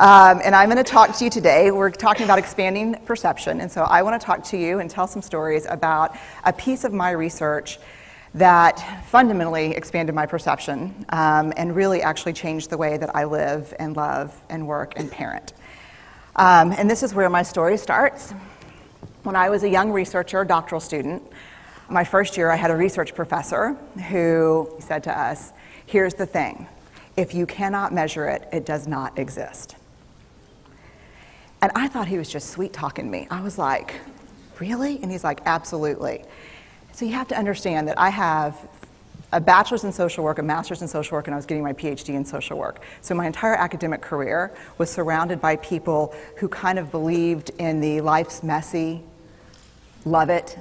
And I'm going to talk to you today. We're talking about expanding perception, and so I want to talk to you and tell some stories about a piece of my research that fundamentally expanded my perception and really actually changed the way that I live and love and work and parent. And this is where my story starts. When I was a young researcher, doctoral student, my first year I had a research professor who said to us, "Here's the thing, if you cannot measure it, it does not exist." And I thought he was just sweet-talking me. I was like, really? And he's like, absolutely. So you have to understand that I have a bachelor's in social work, a master's in social work, and I was getting my PhD in social work. So my entire academic career was surrounded by people who kind of believed in the life's messy, love it,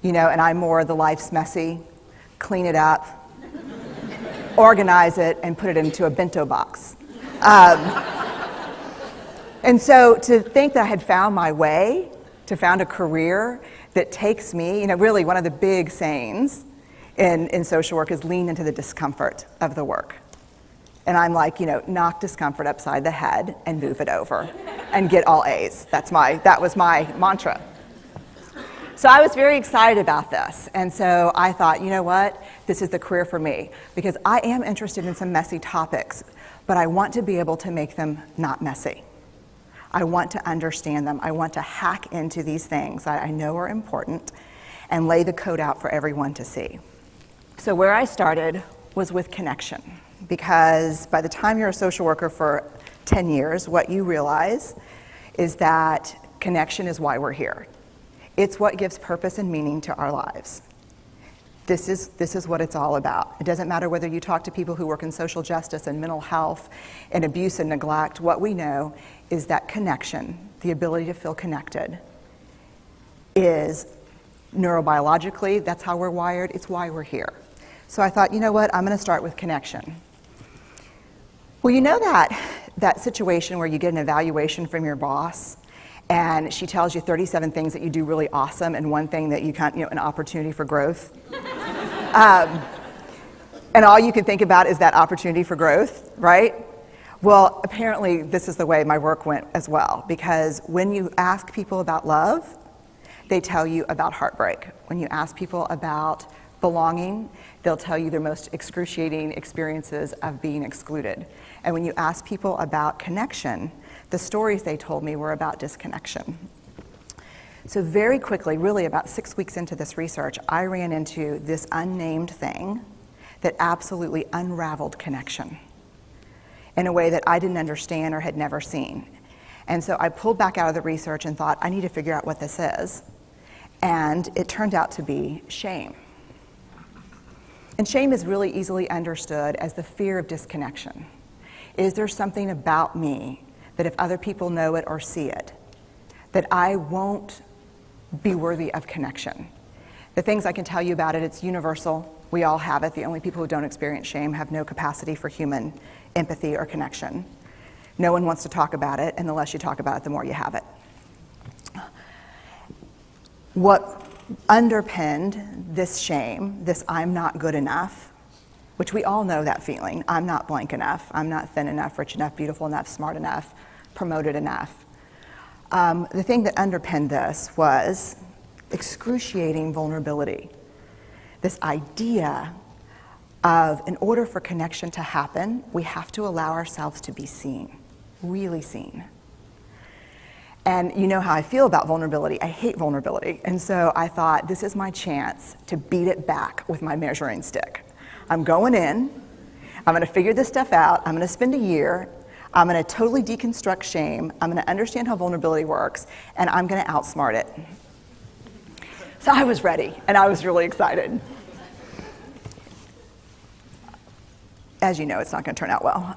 and I'm more the life's messy, clean it up, organize it, and put it into a bento box. And so to think that I had found my way, to found a career that takes me, really one of the big sayings in social work is lean into the discomfort of the work. And I'm like, knock discomfort upside the head and move it over and get all A's. That was my mantra. So I was very excited about this. And so I thought, you know what? This is the career for me because I am interested in some messy topics, but I want to be able to make them not messy. I want to understand them. I want to hack into these things that I know are important and lay the code out for everyone to see. So where I started was with connection, because by the time you're a social worker for 10 years, what you realize is that connection is why we're here. It's what gives purpose and meaning to our lives. This is what it's all about. It doesn't matter whether you talk to people who work in social justice and mental health and abuse and neglect. What we know is that connection, the ability to feel connected, is neurobiologically, that's how we're wired, it's why we're here. So I thought, you know what, I'm going to start with connection. Well, that situation where you get an evaluation from your boss and she tells you 37 things that you do really awesome and one thing that you can't, an opportunity for growth. And all you can think about is that opportunity for growth, right? Well, apparently this is the way my work went as well, because when you ask people about love, they tell you about heartbreak. When you ask people about belonging, they'll tell you their most excruciating experiences of being excluded. And when you ask people about connection, the stories they told me were about disconnection. So very quickly, really about 6 weeks into this research, I ran into this unnamed thing that absolutely unraveled connection in a way that I didn't understand or had never seen. And so I pulled back out of the research and thought, I need to figure out what this is. And it turned out to be shame. And shame is really easily understood as the fear of disconnection. Is there something about me that if other people know it or see it, that I won't be worthy of connection? The things I can tell you about it, it's universal. We all have it. The only people who don't experience shame have no capacity for human empathy or connection. No one wants to talk about it, and the less you talk about it, the more you have it. What underpinned this shame, this I'm not good enough, which we all know that feeling, I'm not blank enough, I'm not thin enough, rich enough, beautiful enough, smart enough, promoted enough. The thing that underpinned this was excruciating vulnerability. This idea of, in order for connection to happen, we have to allow ourselves to be seen, really seen. And you know how I feel about vulnerability. I hate vulnerability. And so I thought, this is my chance to beat it back with my measuring stick. I'm going in, I'm going to figure this stuff out, I'm going to spend a year, I'm going to totally deconstruct shame, I'm going to understand how vulnerability works, and I'm going to outsmart it. So I was ready, and I was really excited. As you know, it's not going to turn out well.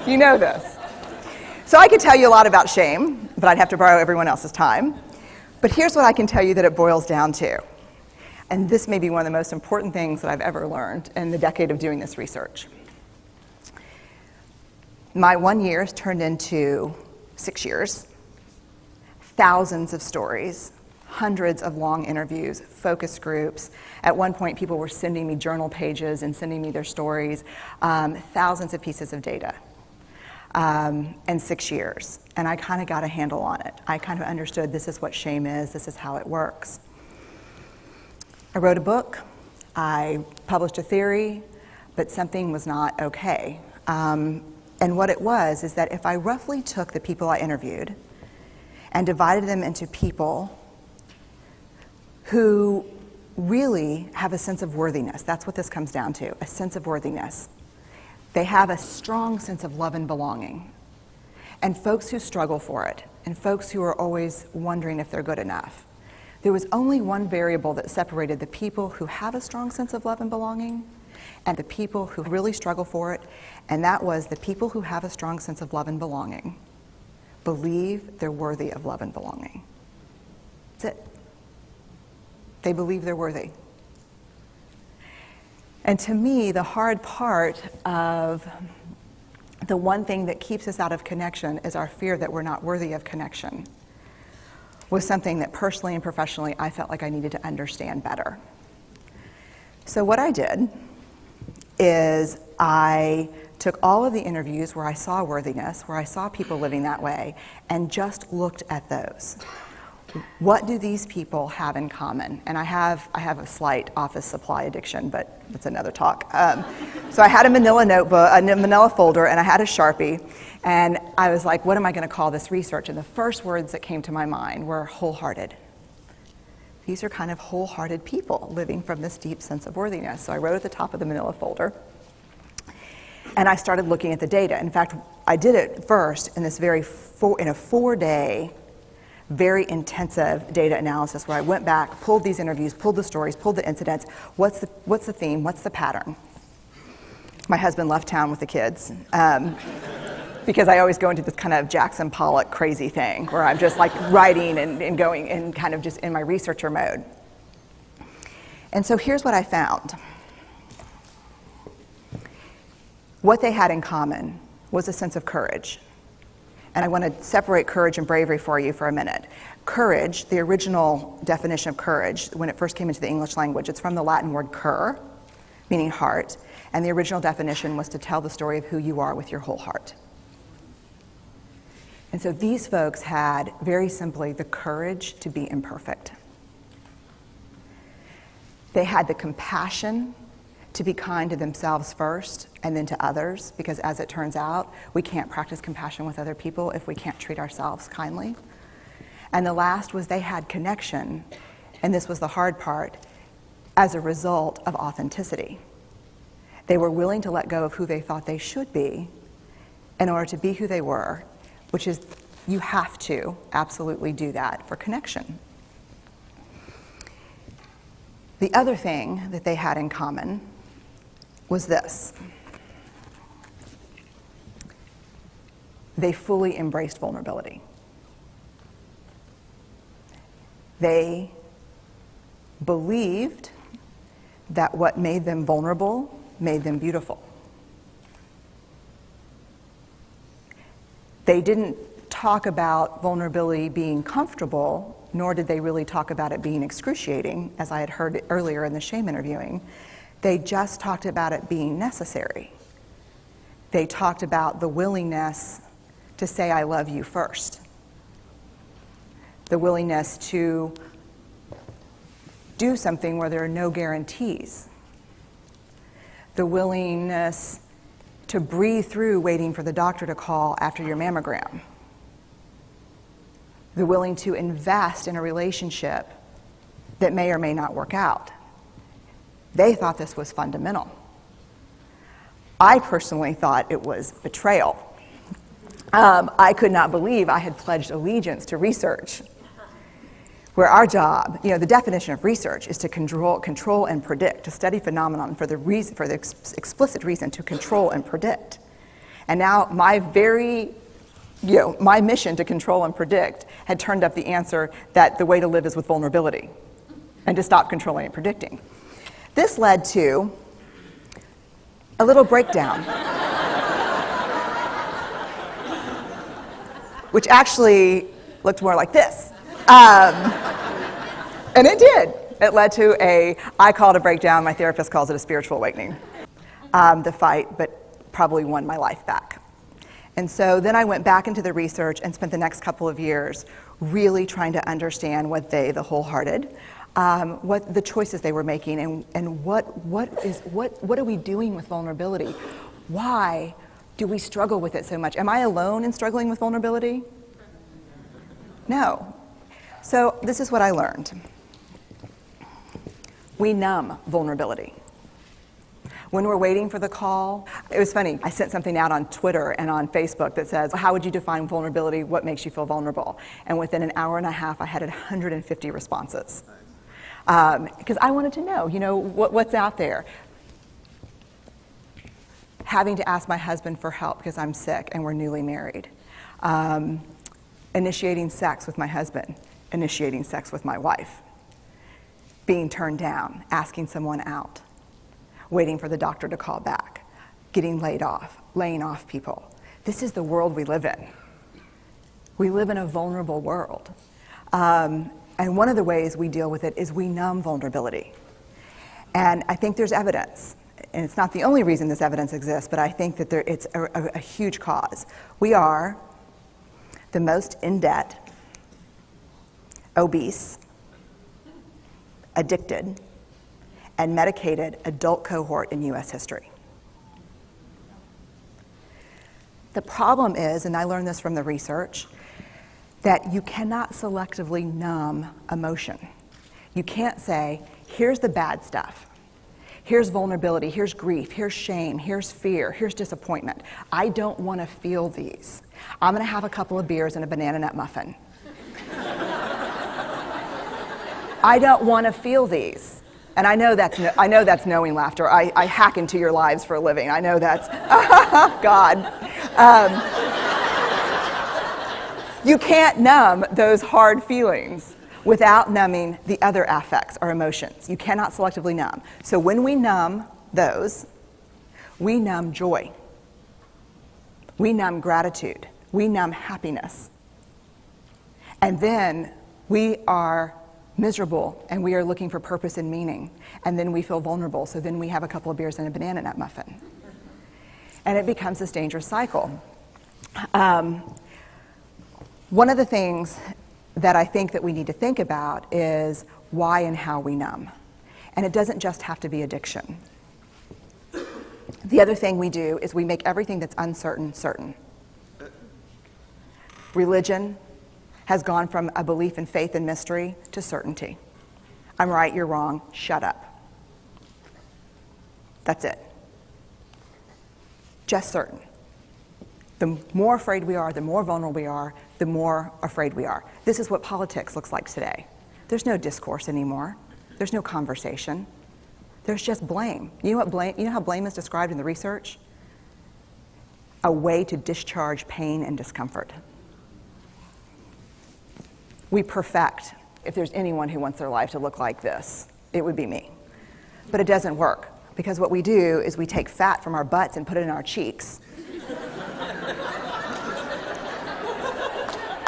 You know this. So I could tell you a lot about shame, but I'd have to borrow everyone else's time. But here's what I can tell you that it boils down to. And this may be one of the most important things that I've ever learned in the decade of doing this research. My 1 year has turned into 6 years, thousands of stories, hundreds of long interviews, focus groups. At one point, people were sending me journal pages and sending me their stories, thousands of pieces of data, and 6 years. And I kind of got a handle on it. I kind of understood this is what shame is, this is how it works. I wrote a book, I published a theory, but something was not okay. And what it was is that if I roughly took the people I interviewed and divided them into people who really have a sense of worthiness, that's what this comes down to, a sense of worthiness. They have a strong sense of love and belonging. And folks who struggle for it, and folks who are always wondering if they're good enough. There was only one variable that separated the people who have a strong sense of love and belonging and the people who really struggle for it, and that was the people who have a strong sense of love and belonging believe they're worthy of love and belonging. That's it. They believe they're worthy. And to me, the hard part of the one thing that keeps us out of connection is our fear that we're not worthy of connection, was something that personally and professionally I felt like I needed to understand better. So what I did is I took all of the interviews where I saw worthiness, where I saw people living that way, and just looked at those. What do these people have in common? And I have a slight office supply addiction, but that's another talk. So I had a manila notebook, a manila folder, and I had a Sharpie, and I was like, what am I going to call this research? And the first words that came to my mind were wholehearted. These are kind of wholehearted people living from this deep sense of worthiness. So I wrote at the top of the manila folder, and I started looking at the data. In fact, I did it first in this in a 4-day, very intensive data analysis where I went back, pulled these interviews, pulled the stories, pulled the incidents. What's the theme? What's the pattern? My husband left town with the kids because I always go into this kind of Jackson Pollock crazy thing where I'm just like writing and going and kind of just in my researcher mode. And so here's what I found. What they had in common was a sense of courage. And I want to separate courage and bravery for you for a minute. Courage, the original definition of courage, when it first came into the English language, it's from the Latin word cur, meaning heart. And the original definition was to tell the story of who you are with your whole heart. And so these folks had, very simply, the courage to be imperfect. They had the compassion to be kind to themselves first and then to others, because as it turns out, we can't practice compassion with other people if we can't treat ourselves kindly. And the last was they had connection, and this was the hard part, as a result of authenticity. They were willing to let go of who they thought they should be in order to be who they were, which is, you have to absolutely do that for connection. The other thing that they had in common was this. They fully embraced vulnerability. They believed that what made them vulnerable made them beautiful. They didn't talk about vulnerability being comfortable, nor did they really talk about it being excruciating, as I had heard earlier in the shame interviewing. They just talked about it being necessary. They talked about the willingness to say, I love you first. The willingness to do something where there are no guarantees. The willingness to breathe through waiting for the doctor to call after your mammogram. The willing to invest in a relationship that may or may not work out. They thought this was fundamental. I personally thought it was betrayal. I could not believe I had pledged allegiance to research, where our job, the definition of research is to control and predict, to study phenomenon for the explicit reason to control and predict. And now my mission to control and predict had turned up the answer that the way to live is with vulnerability and to stop controlling and predicting. This led to a little breakdown, which actually looked more like this. And it did. It led to I call it a breakdown, my therapist calls it a spiritual awakening. The fight, but probably won my life back. And so then I went back into the research and spent the next couple of years really trying to understand what the wholehearted, what the choices they were making, and what are we doing with vulnerability? Why do we struggle with it so much? Am I alone in struggling with vulnerability? No. So this is what I learned. We numb vulnerability. When we're waiting for the call, it was funny, I sent something out on Twitter and on Facebook that says, how would you define vulnerability? What makes you feel vulnerable? And within an hour and a half, I had 150 responses. Because I wanted to know, what's out there. Having to ask my husband for help because I'm sick and we're newly married. Initiating sex with my husband. Initiating sex with my wife. Being turned down. Asking someone out. Waiting for the doctor to call back. Getting laid off. Laying off people. This is the world we live in. We live in a vulnerable world. And one of the ways we deal with it is we numb vulnerability. And I think there's evidence. And it's not the only reason this evidence exists, but I think that it's a huge cause. We are the most in debt, obese, addicted, and medicated adult cohort in U.S. history. The problem is, and I learned this from the research, that you cannot selectively numb emotion. You can't say, here's the bad stuff. Here's vulnerability, here's grief, here's shame, here's fear, here's disappointment. I don't want to feel these. I'm going to have a couple of beers and a banana nut muffin. I don't want to feel these. And I know that's knowing laughter. I hack into your lives for a living. I know that's, God. You can't numb those hard feelings without numbing the other affects or emotions. You cannot selectively numb. So when we numb those, we numb joy. We numb gratitude. We numb happiness. And then we are miserable and we are looking for purpose and meaning. And then we feel vulnerable. So then we have a couple of beers and a banana nut muffin. And it becomes this dangerous cycle. One of the things that I think that we need to think about is why and how we numb. And it doesn't just have to be addiction. The other thing we do is we make everything that's uncertain, certain. Religion has gone from a belief in faith and mystery to certainty. I'm right, you're wrong, shut up. That's it. Just certain. The more afraid we are, the more vulnerable we are, the more afraid we are. This is what politics looks like today. There's no discourse anymore. There's no conversation. There's just blame. You know how blame is described in the research? A way to discharge pain and discomfort. We perfect. If there's anyone who wants their life to look like this, it would be me. But it doesn't work, because what we do is we take fat from our butts and put it in our cheeks.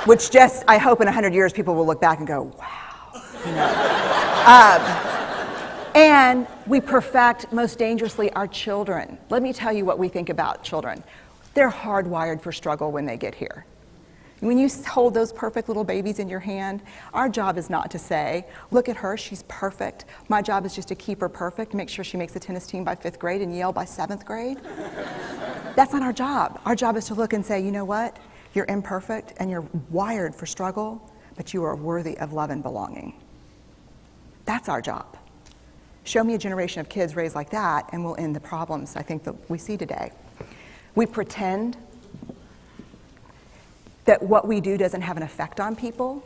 Which just, I hope in 100 years people will look back and go, wow. And we perfect, most dangerously, our children. Let me tell you what we think about children. They're hardwired for struggle when they get here. When you hold those perfect little babies in your hand, our job is not to say, look at her, she's perfect. My job is just to keep her perfect, make sure she makes the tennis team by 5th grade and Yale by 7th grade. That's not our job. Our job is to look and say, you know what? You're imperfect and you're wired for struggle, but you are worthy of love and belonging. That's our job. Show me a generation of kids raised like that and we'll end the problems I think that we see today. We pretend that what we do doesn't have an effect on people.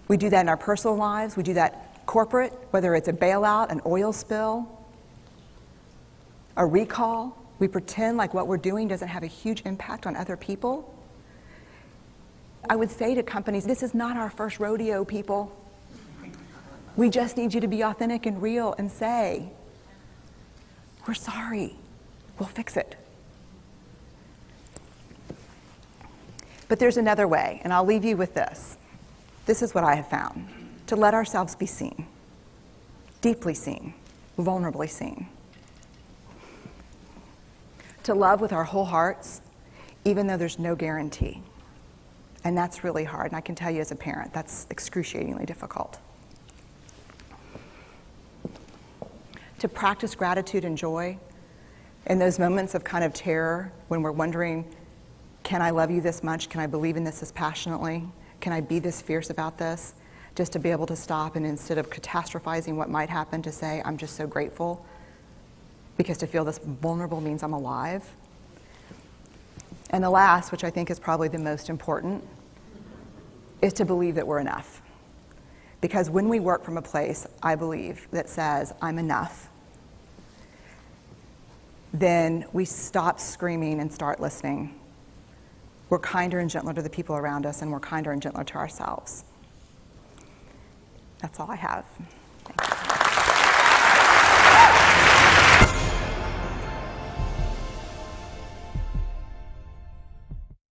We do that in our personal lives. We do that corporate, whether it's a bailout, an oil spill, a recall. We pretend like what we're doing doesn't have a huge impact on other people. I would say to companies, this is not our first rodeo, people. We just need you to be authentic and real and say, we're sorry, we'll fix it. But there's another way, and I'll leave you with this. This is what I have found. to let ourselves be seen, deeply seen, vulnerably seen. To love with our whole hearts, even though there's no guarantee. And that's really hard, and I can tell you as a parent, that's excruciatingly difficult. To practice gratitude and joy in those moments of kind of terror when we're wondering, can I love you this much? Can I believe in this passionately? Can I be this fierce about this? Just to be able to stop and instead of catastrophizing what might happen, to say, I'm just so grateful, because to feel this vulnerable means I'm alive. And the last, which I think is probably the most important, is to believe that we're enough. Because when we work from a place, I believe, that says, I'm enough, then we stop screaming and start listening. We're kinder and gentler to the people around us, and we're kinder and gentler to ourselves. That's all I have. Thank you.